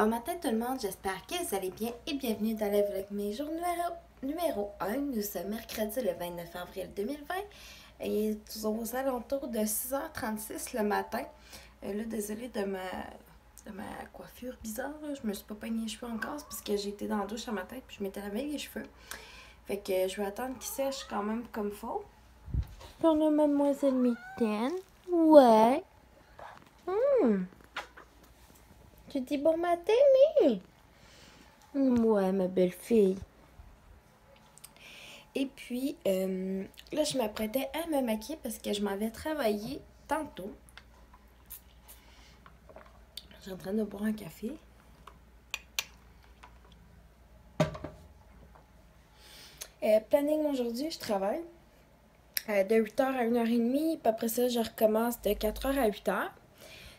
Bon matin tout le monde, j'espère que vous allez bien et bienvenue dans le vlog mes jours numéro 1. Nous sommes mercredi le 29 avril 2020 et aux alentours de 6h36 le matin. Là, désolée de ma coiffure bizarre, là. Je me suis pas peigné les cheveux encore parce que j'ai été dans la douche ce matin puis je m'étais lavé les cheveux. Fait que je vais attendre qu'ils sèchent quand même comme faut. Pour la mademoiselle Mitaine. Ouais. Tu dis bon matin, mais... Ouais, ma belle fille. Et puis, là, je m'apprêtais à me maquiller parce que je m'en vais travailler tantôt. Je suis en train de boire un café. Planning aujourd'hui, je travaille de 8h à 1h30. Puis après ça, je recommence de 4h à 8h.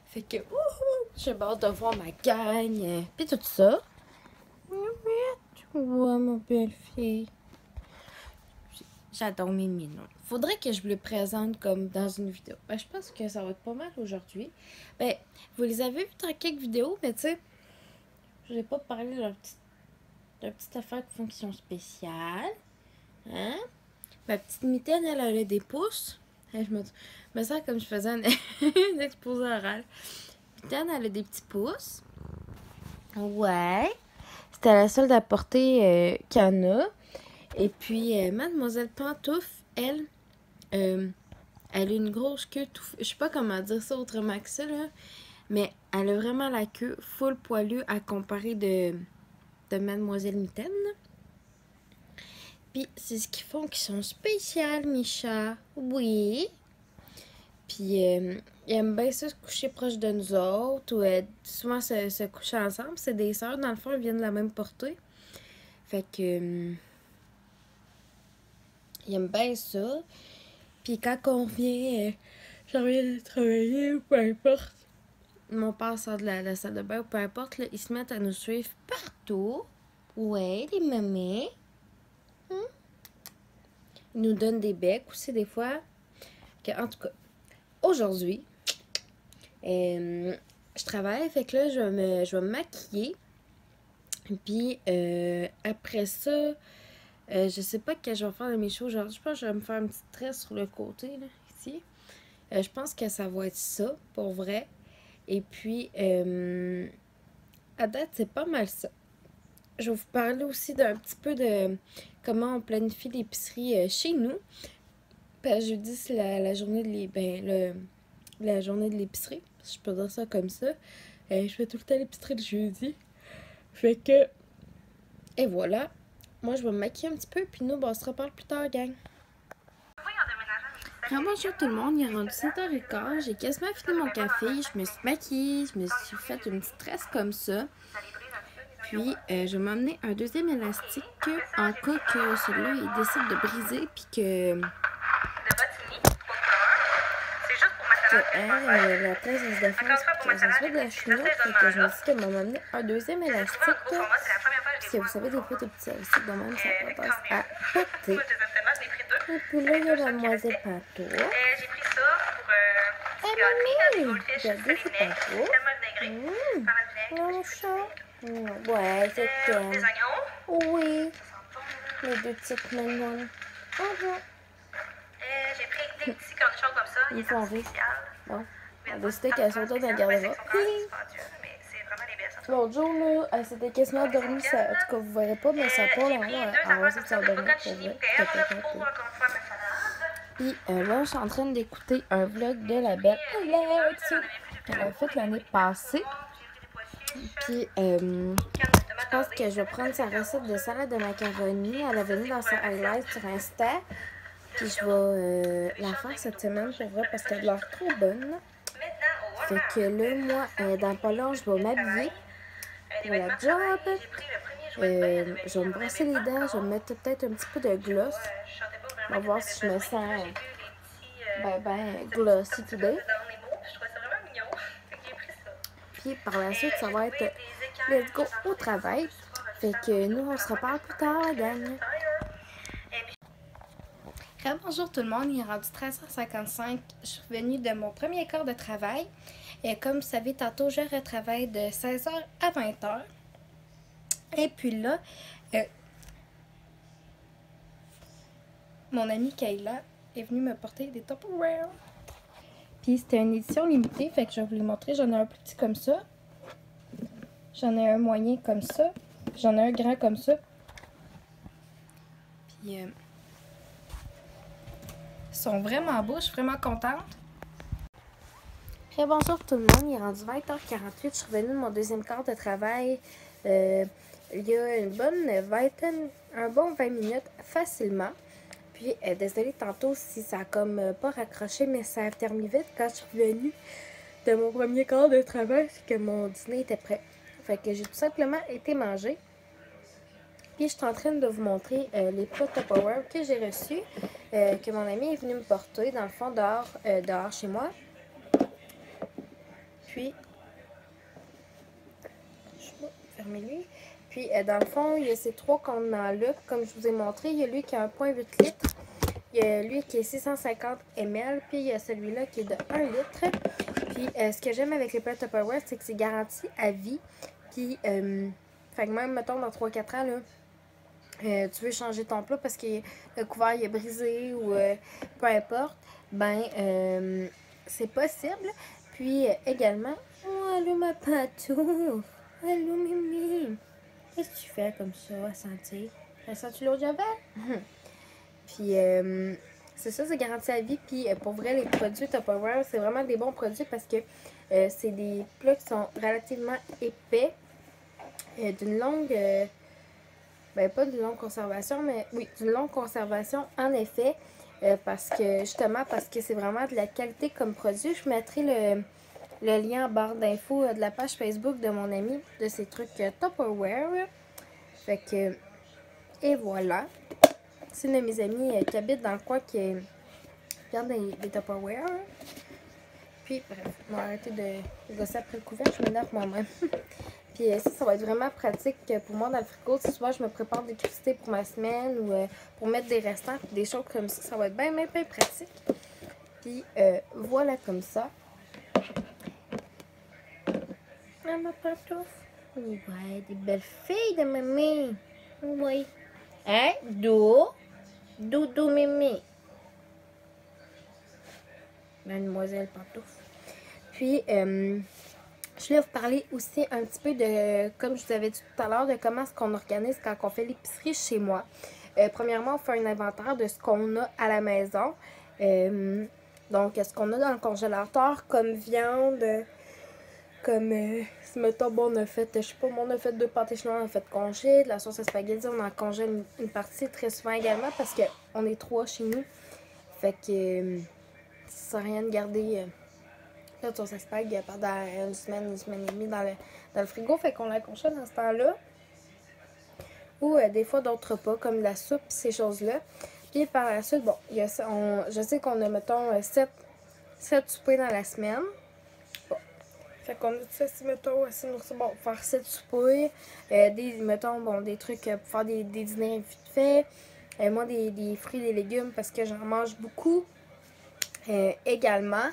Fait que, j'ai hâte de voir ma gang, puis tout ça. Ouais, ma belle fille. J'adore mes minons. Faudrait que je vous le présente comme dans une vidéo. Ben, je pense que ça va être pas mal aujourd'hui. Ben, vous les avez vus dans quelques vidéos, mais tu sais, je n'ai pas parlé de leur petite affaire de fonction spéciale. Hein? Ma petite mitaine, elle a des pouces. Je me sens comme je faisais un exposé oral. Mitaine, elle a des petits pouces. Ouais. C'était la seule d'apporter qu'il y en a. Et puis, Mademoiselle Pantoufle, elle a une grosse queue tout... Je sais pas comment dire ça autrement que ça, là. Mais elle a vraiment la queue full poilue à comparer de Mademoiselle Mitaine. Puis, c'est ce qu'ils font qui sont spéciales, mes chats. Oui. Puis, ils aiment bien ça se coucher proche de nous autres. Ou souvent se coucher ensemble. C'est des sœurs, dans le fond, elles viennent de la même portée. Fait que... ils aiment bien ça. Puis quand on vient, j'en viens de travailler ou peu importe. Mon père sort de la salle de bain ou peu importe, là, ils se mettent à nous suivre partout. Ouais, les mamans. Ils nous donnent des becs aussi des fois. En tout cas, aujourd'hui, je travaille, fait que là, je vais me maquiller. Puis après ça, je sais pas ce que je vais faire de mes cheveux aujourd'hui. Je pense que je vais me faire une petite tresse sur le côté, là, ici. Je pense que ça va être ça, pour vrai. Et puis, à date, c'est pas mal ça. Je vais vous parler aussi d'un petit peu de comment on planifie l'épicerie chez nous. Jeudi, c'est la journée de la journée de l'épicerie. Si je peux dire ça comme ça. Je fais tout le temps l'épicerie le jeudi. Fait que... Et voilà. Moi, je vais me maquiller un petit peu. Puis nous, on se reparle plus tard, gang. Bonjour tout le monde, il est rendu 7h15, j'ai quasiment fini mon café, je me suis maquillée, je me suis fait une petite tresse comme ça. Puis, je vais m'emmener un deuxième élastique en cas que celui-là, il décide de briser, puis que... la thèse de défense, puis que ça soit de la chenoute, fait que je me suis dit qu'elle m'a emmené un deuxième élastique. Puis, vous savez, des fois, des petits élastiques de même, ça va passer à péter. Et puis là, il y a Mademoiselle Pantoufle. J'ai pris ça pour Mamie! J'ai dit c'est Pantoufle. Mon chat. Ouais, c'est des t'aime. oignons. Oui. Les deux petites mignonnes. J'ai pris des petits cornichons comme ça. Ils Ils font sont vite. spéciales. Bon. On a décidé qu'elles sont toutes dans le garde-robe. Mais c'est vraiment les belles. L'autre jour, là, elle s'était quasiment endormie. En tout cas, vous verrez pas, mais ça part là. Elle va essayer de s'endormir. Pour vrai. Puis là, je suis en train d'écouter un vlog de la belle Alex qu'elle a fait l'année passée. Puis, je pense que je vais prendre sa recette de salade de macaroni. Elle avait mis dans sa highlight sur Insta. Puis, je vais la faire cette semaine pour vrai parce qu'elle a l'air trop bonne. Fait que là, moi, dans pas long, je vais m'habiller pour la job. Je vais me brosser les dents. Je vais me mettre peut-être un petit peu de gloss. On va voir si je me sens glossy today. Puis par la suite, ça va être let's go au travail. Fait que nous, on se reparle plus tard, la gang. Bonjour tout le monde, il est rendu 13h55. Je suis revenue de mon premier quart de travail. Et comme vous savez, tantôt, je retravaille de 16h à 20h. Et puis là, mon amie Kayla est venue me porter des Tupperware. Puis c'était une édition limitée, fait que je vais vous les montrer. J'en ai un plus petit comme ça. J'en ai un moyen comme ça. J'en ai un grand comme ça. Puis ils sont vraiment beaux, je suis vraiment contente. Bonjour tout le monde, il est rendu 20h48. Je suis revenue de mon deuxième quart de travail. Il y a une bonne vingtaine, un bon 20 minutes facilement. Puis, désolée tantôt si ça a comme pas raccroché, mais ça a terminé vite quand je suis revenue de mon premier quart de travail, c'est que mon dîner était prêt. Fait que j'ai tout simplement été manger. Puis, je suis en train de vous montrer les plats Tupperware que j'ai reçus, que mon ami est venu me porter, dans le fond, dehors chez moi. Puis, je vais fermer lui. Puis, dans le fond, il y a ces trois contenants-là. Comme je vous ai montré, il y a lui qui a 1,8 litres. Il y a lui qui est 650 ml. Puis, il y a celui-là qui est de 1 litre. Puis, ce que j'aime avec les plats Tupperware, c'est que c'est garanti à vie. Puis, fait que même, mettons, dans 3-4 ans, là, tu veux changer ton plat parce que le couvert il est brisé ou peu importe, ben, c'est possible. Puis, également, oh, allô ma patou, allô Mimi. Qu'est-ce que tu fais comme ça à sentir? Sens-tu l'eau de Javel? Puis, c'est ça, c'est garanti à vie. Puis, pour vrai, les produits Tupperware, c'est vraiment des bons produits parce que c'est des plats qui sont relativement épais, d'une longue, ben pas d'une longue conservation, mais oui, d'une longue conservation en effet. Parce que, justement, parce que c'est vraiment de la qualité comme produit. Je mettrai le lien en barre d'infos de la page Facebook de mon ami, de ces trucs Tupperware. Fait que, et voilà. C'est une de mes amies qui habite dans le coin qui garde des Tupperware. Puis, bref, on va arrêter de gosser après le couvert, je m'énerve moi-même. Puis ça va être vraiment pratique pour moi dans le frigo. Si souvent je me prépare des crudités pour ma semaine ou pour mettre des restants, des choses comme ça, ça va être bien pratique. Puis voilà comme ça. Ah, ma pantoufle. Ouais, des belles filles de mamie. Oui. Hein, doudou mémé. Mademoiselle pantoufle. Puis, je voulais vous parler aussi un petit peu de, comme je vous avais dit tout à l'heure, de comment est-ce qu'on organise quand on fait l'épicerie chez moi. Premièrement, on fait un inventaire de ce qu'on a à la maison. Donc, ce qu'on a dans le congélateur comme viande, comme, si mettons, bon, on a fait, je sais pas, on a fait 2 pâtés chinois, on a fait congé, de la sauce à spaghetti, on en congèle une partie très souvent également parce qu'on est 3 chez nous. Fait que, ça sert à rien de garder... la sauce à spag pendant une semaine et demie dans le frigo. Fait qu'on la congèle dans ce temps-là. Ou des fois d'autres repas comme la soupe, ces choses-là. Puis par la suite, bon, il y a ça, je sais qu'on a, mettons, 7 soupers dans la semaine. Bon. Fait qu'on a ça, mettons, bon, faire 7 soupers. Mettons, bon, des trucs pour faire des dîners vite fait. Moi, des fruits et des légumes parce que j'en mange beaucoup également.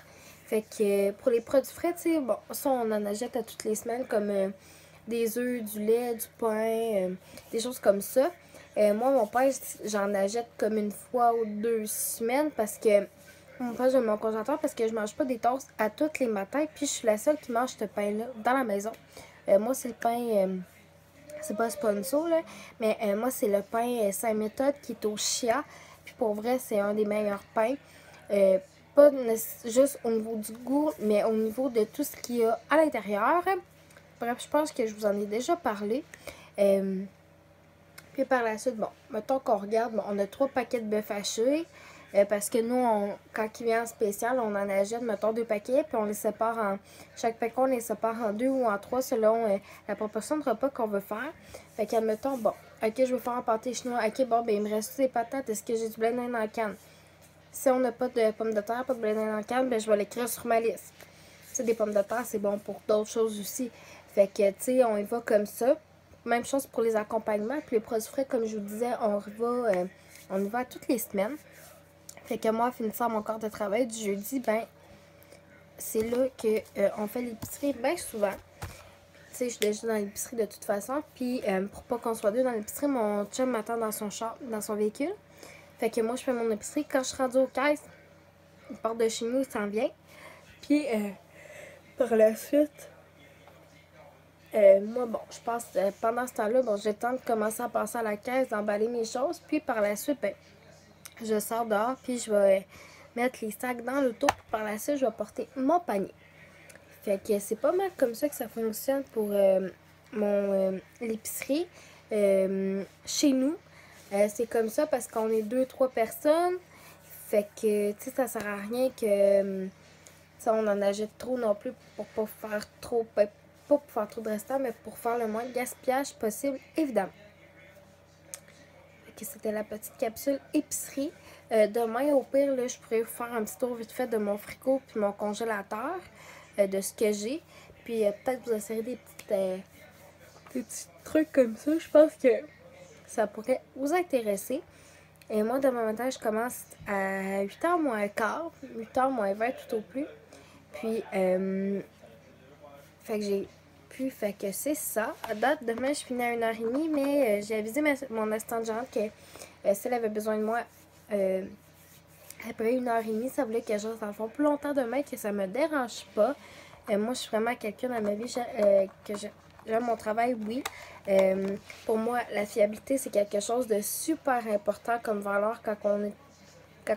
Fait que pour les produits frais, tu sais, bon, ça on en achète à toutes les semaines comme des œufs, du lait, du pain, des choses comme ça. Moi, mon père, j'en achète comme une fois ou 2 semaines parce que mon père, j'ai mon congélateur parce que je mange pas des toasts à tous les matins. Puis je suis la seule qui mange ce pain-là dans la maison. Moi, c'est le pain, c'est pas sponsor, là, mais moi, c'est le pain Saint-Méthode qui est au chia. Puis pour vrai, c'est un des meilleurs pains. Pas juste au niveau du goût, mais au niveau de tout ce qu'il y a à l'intérieur. Bref, je pense que je vous en ai déjà parlé. Puis par la suite, bon, mettons qu'on regarde, bon, on a 3 paquets de bœuf haché. Parce que nous, quand il vient en spécial, on en achète, mettons, 2 paquets. Puis on les sépare en... Chaque paquet, on les sépare en 2 ou en 3 selon la proportion de repas qu'on veut faire. Fait qu'admettons, bon, ok, je veux faire un pâté chinois. Ok, bon, ben il me reste des patates. Est-ce que j'ai du blé d'Inde dans la canne? Si on n'a pas de pommes de terre, pas de blé d'Inde dans la canne, ben je vais l'écrire sur ma liste. Tu sais, des pommes de terre, c'est bon pour d'autres choses aussi. Fait que, tu sais, on y va comme ça. Même chose pour les accompagnements. Puis les produits frais, comme je vous disais, on y va toutes les semaines. Fait que moi, finissant mon quart de travail du jeudi, ben, c'est là que on fait l'épicerie bien souvent. Tu sais, je suis déjà dans l'épicerie de toute façon. Puis, pour pas qu'on soit deux dans l'épicerie, mon chum m'attend dans son char, dans son véhicule. Fait que moi, je fais mon épicerie. Quand je suis rendue aux caisses, il part de chez nous, il s'en vient. Puis, par la suite, moi, bon, je passe, pendant ce temps-là, bon, j'ai le temps de commencer à passer à la caisse, d'emballer mes choses. Puis, par la suite, ben, je sors dehors, puis je vais mettre les sacs dans l'auto. Puis, par la suite, je vais porter mon panier. Fait que c'est pas mal comme ça que ça fonctionne pour l'épicerie. Chez nous, c'est comme ça parce qu'on est 2-3 personnes. Fait que, tu sais, ça sert à rien que on en achète trop non plus pour pas faire trop, pas pour faire trop de restant, mais pour faire le moins de gaspillage possible, évidemment. Fait que c'était la petite capsule épicerie. Demain, au pire, là, je pourrais vous faire un petit tour vite fait de mon frigo puis mon congélateur, de ce que j'ai. Puis peut-être vous insérer des petits trucs comme ça. Je pense que ça pourrait vous intéresser. Et moi, demain matin, je commence à 8h moins quart, 8h moins 20 tout au plus. Puis, fait que c'est ça. À date, demain, je finis à 1h30, mais j'ai avisé mon assistante gérante que si elle avait besoin de moi après 1h30, ça voulait que je reste dans le fond plus longtemps demain, que ça me dérange pas. Moi, je suis vraiment quelqu'un dans ma vie que j'aime mon travail, oui. Pour moi, la fiabilité, c'est quelque chose de super important comme valeur quand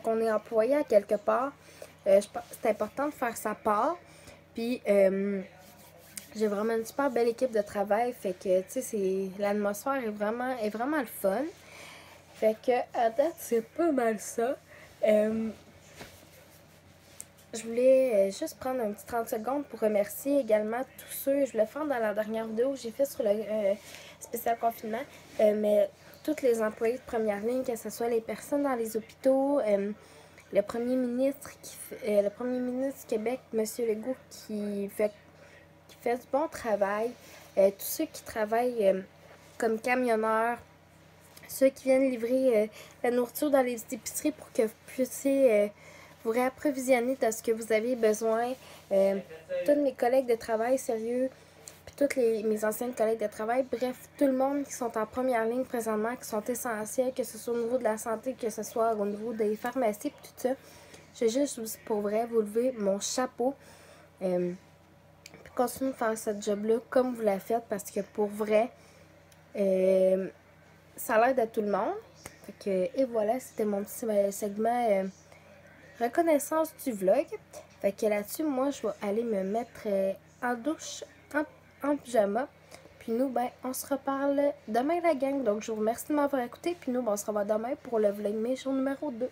on est employé à quelque part. C'est important de faire sa part. Puis, j'ai vraiment une super belle équipe de travail. Fait que, tu sais, l'atmosphère est vraiment le fun. Fait que, à date, c'est pas mal ça. Je voulais juste prendre un petit 30 secondes pour remercier également tous ceux, je voulais faire dans la dernière vidéo que j'ai fait sur le spécial confinement, mais tous les employés de première ligne, que ce soit les personnes dans les hôpitaux, le premier ministre du Québec, M. Legault, qui fait du bon travail, tous ceux qui travaillent comme camionneurs, ceux qui viennent livrer la nourriture dans les épiceries pour que vous puissiez vous réapprovisionner de ce que vous avez besoin. Tous mes collègues de travail, sérieux, puis toutes mes anciennes collègues de travail, bref, tout le monde qui sont en première ligne présentement, qui sont essentiels, que ce soit au niveau de la santé, que ce soit au niveau des pharmacies, puis tout ça. Je vais juste, pour vrai, vous lever mon chapeau. Puis continuez de faire ce job-là comme vous l'avez fait, parce que pour vrai, ça l'aide à tout le monde. Fait que, et voilà, c'était mon petit segment reconnaissance du vlog. Fait que là-dessus, moi, je vais aller me mettre en douche, en pyjama. Puis nous, ben, on se reparle demain, la gang. Donc, je vous remercie de m'avoir écouté. Puis nous, ben, on se revoit demain pour le vlogmas jour numéro 2.